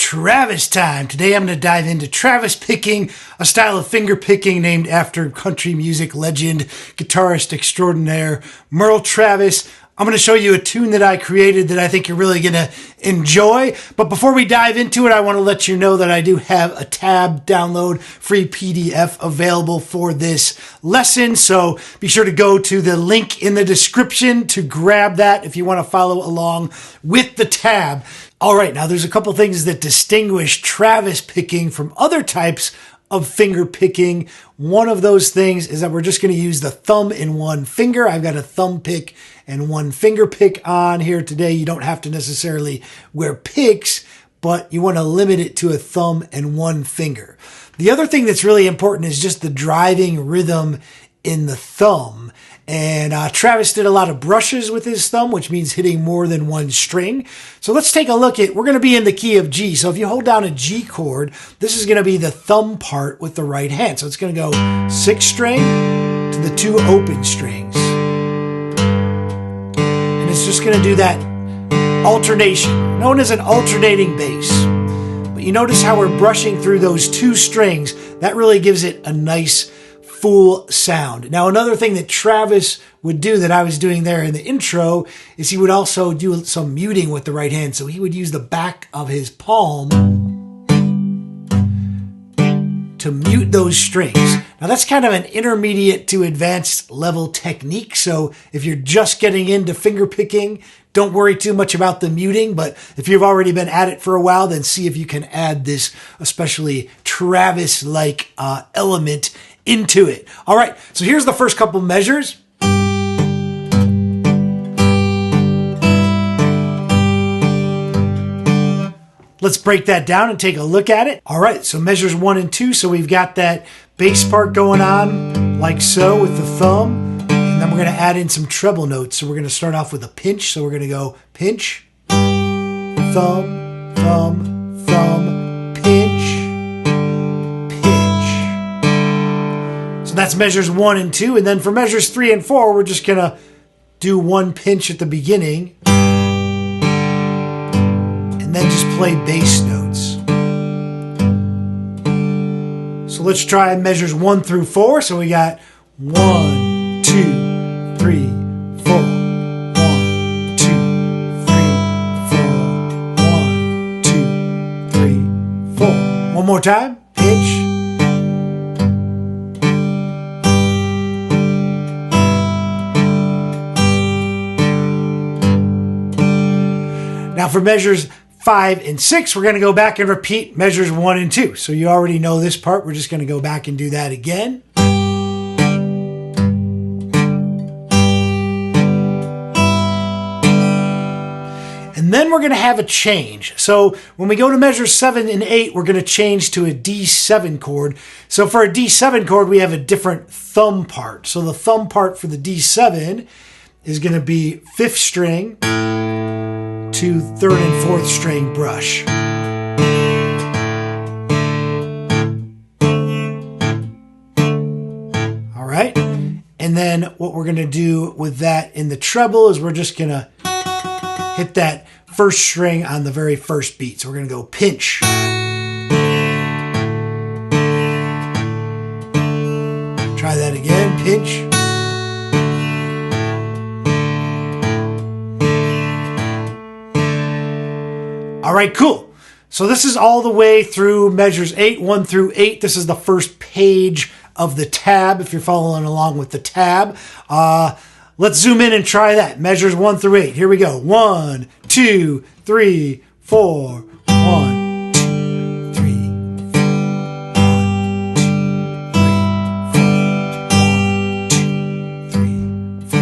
Travis time. Today I'm going to dive into Travis picking, a style of finger picking named after country music legend, guitarist extraordinaire Merle Travis. I'm going to show you a tune that I created that I think you're really going to enjoy. But before we dive into it, I want to let you know that I do have a tab download free PDF available for this lesson. So be sure to go to the link in the description to grab that if you want to follow along with the tab. All right, now there's a couple things that distinguish Travis picking from other types of finger picking. One of those things is that we're just going to use the thumb in one finger. I've got a thumb pick and one finger pick on here today. You don't have to necessarily wear picks, but you want to limit it to a thumb and one finger. The other thing that's really important is just the driving rhythm in the thumb. And Travis did a lot of brushes with his thumb, which means hitting more than one string. So let's take a look at, we're going to be in the key of G. So if you hold down a G chord, this is going to be the thumb part with the right hand. So it's going to go 6th string to the 2 open strings. And it's just going to do that alternation, known as an alternating bass. But you notice how we're brushing through those 2 strings. That really gives it a nice full sound. Now, another thing that Travis would do that I was doing there in the intro is he would also do some muting with the right hand. So he would use the back of his palm to mute those strings. Now, that's kind of an intermediate to advanced level technique. So if you're just getting into finger picking, don't worry too much about the muting. But if you've already been at it for a while, then see if you can add this especially Travis-like element into it. All right, so here's the first couple measures. Let's break that down and take a look at it. All right, so measures 1 and 2. So we've got that bass part going on like so with the thumb. And then we're going to add in some treble notes. So we're going to start off with a pinch. So we're going to go pinch, thumb, thumb, thumb, pinch. That's measures 1 and 2. And then for measures 3 and 4, we're just going to do one pinch at the beginning. And then just play bass notes. So let's try measures 1 through 4. So we got 1, 2, 3, 4. 1, 2, 3, 4. 1, 2, 3, 4. One more time. Pinch. Now for measures 5 and 6, we're going to go back and repeat measures 1 and 2. So you already know this part. We're just going to go back and do that again. And then we're going to have a change. So when we go to measures 7 and 8, we're going to change to a D7 chord. So for a D7 chord, we have a different thumb part. So the thumb part for the D7 is going to be 5th string to 3rd and 4th string brush. All right. And then what we're going to do with that in the treble is we're just going to hit that 1st string on the very first beat. So we're going to go pinch. Try that again. Pinch. All right, cool. So this is all the way through measures 1 through 8. This is the first page of the tab if you're following along with the tab. Let's zoom in and try that. Measures 1 through 8. Here we go. 1, 2, 3, 4. 1, 2, 3, 4. 1, 2, 3, 4.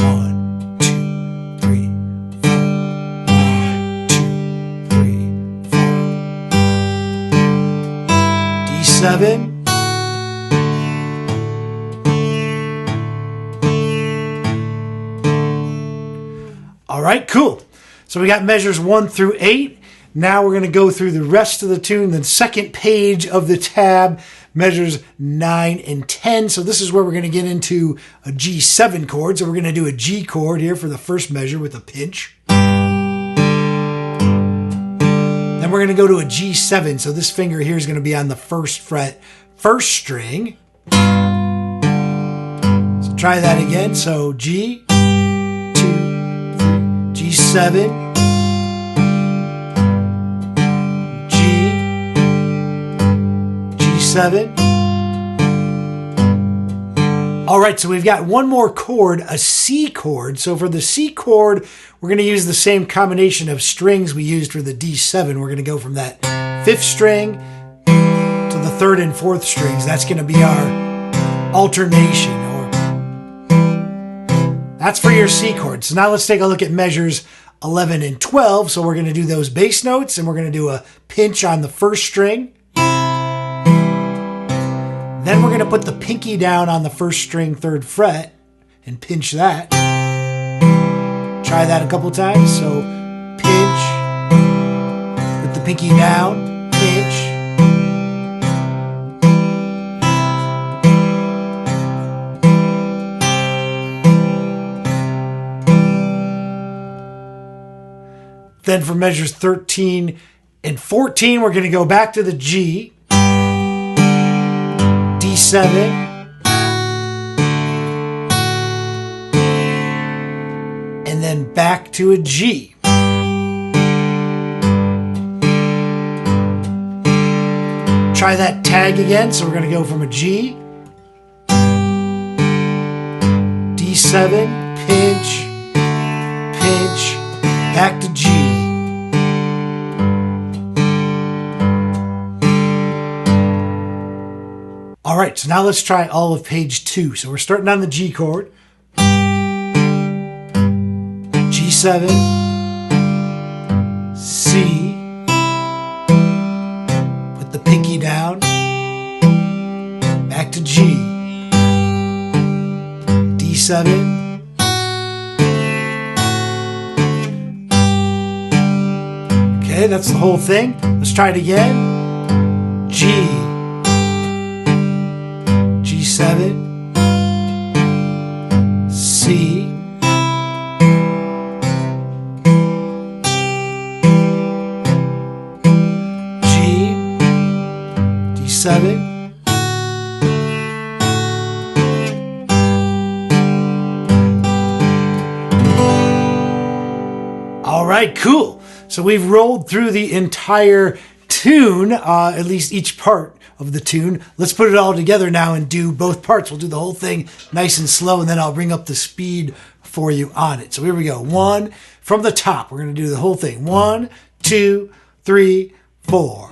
1, 2, 3, 4. 7. All right, cool. So we got measures 1 through 8. Now we're going to go through the rest of the tune, the second page of the tab, measures 9 and 10. So this is where we're going to get into a G7 chord. So we're going to do a G chord here for the first measure with a pinch. Then we're we're going to go to a G7. So this finger here is going to be on the first fret, first string. So try that again. So G, 2, 3, G7, G, G7. All right, so we've got one more chord, a C chord. So for the C chord, we're going to use the same combination of strings we used for the D7. We're going to go from that fifth string to the third and fourth strings. That's going to be our alternation, or that's for your C chord. So now let's take a look at measures 11 and 12. So we're going to do those bass notes, and we're going to do a pinch on the first string. Then we're going to put the pinky down on the first string, third fret, and pinch that. Try that a couple times. So pinch, put the pinky down, pinch. Then for measures 13 and 14, we're going to go back to the G. D7, and then back to a G. Try that tag again. So we're going to go from a G, D7, pinch, pinch, back to G. All right, so now let's try all of page 2. So we're starting on the G chord. G7, C, put the pinky down, back to G, D7, okay, that's the whole thing. Let's try it again. G, G7, C, G, D7, all right, cool. So we've rolled through the entire tune, at least each part of the tune. Let's put it all together now and do both parts. We'll do the whole thing nice and slow, and then I'll bring up the speed for you on it. So here we go. 1 from the top. We're going to do the whole thing. 1, 2, 3, 4.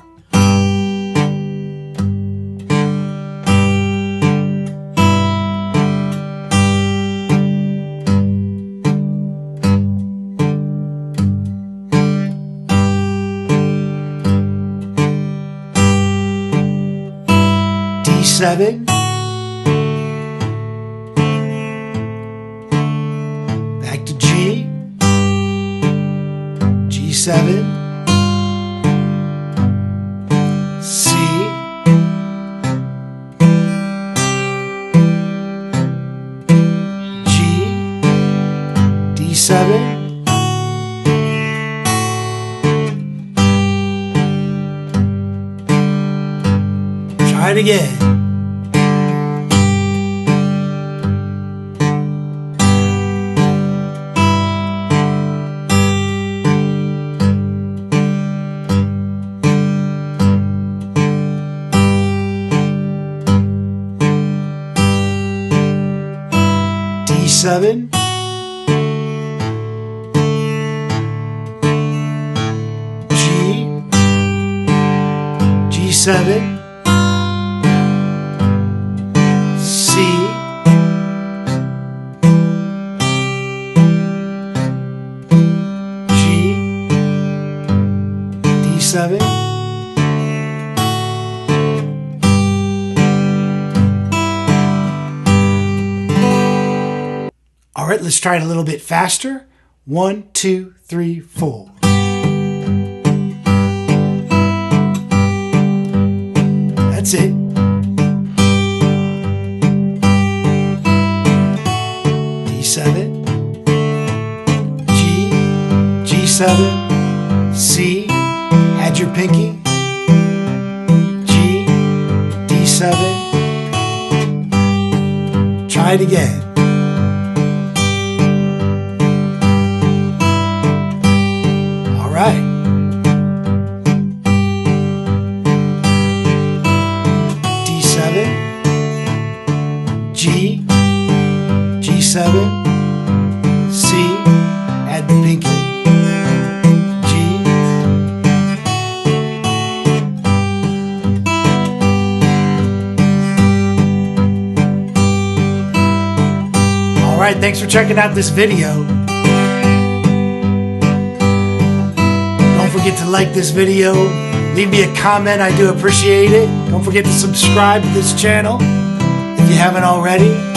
D7, back to G, G7, C, G, D7, try it again. D7, G, G7, C, G, D7, all right, let's try it a little bit faster. 1, 2, 3, 4. That's it. D7, G, G7, C, add your pinky. G, D7. Try it again. All right. D7, G, G7, C, add the pinky. Alright, thanks for checking out this video. Don't forget to like this video. Leave me a comment, I do appreciate it. Don't forget to subscribe to this channel if you haven't already.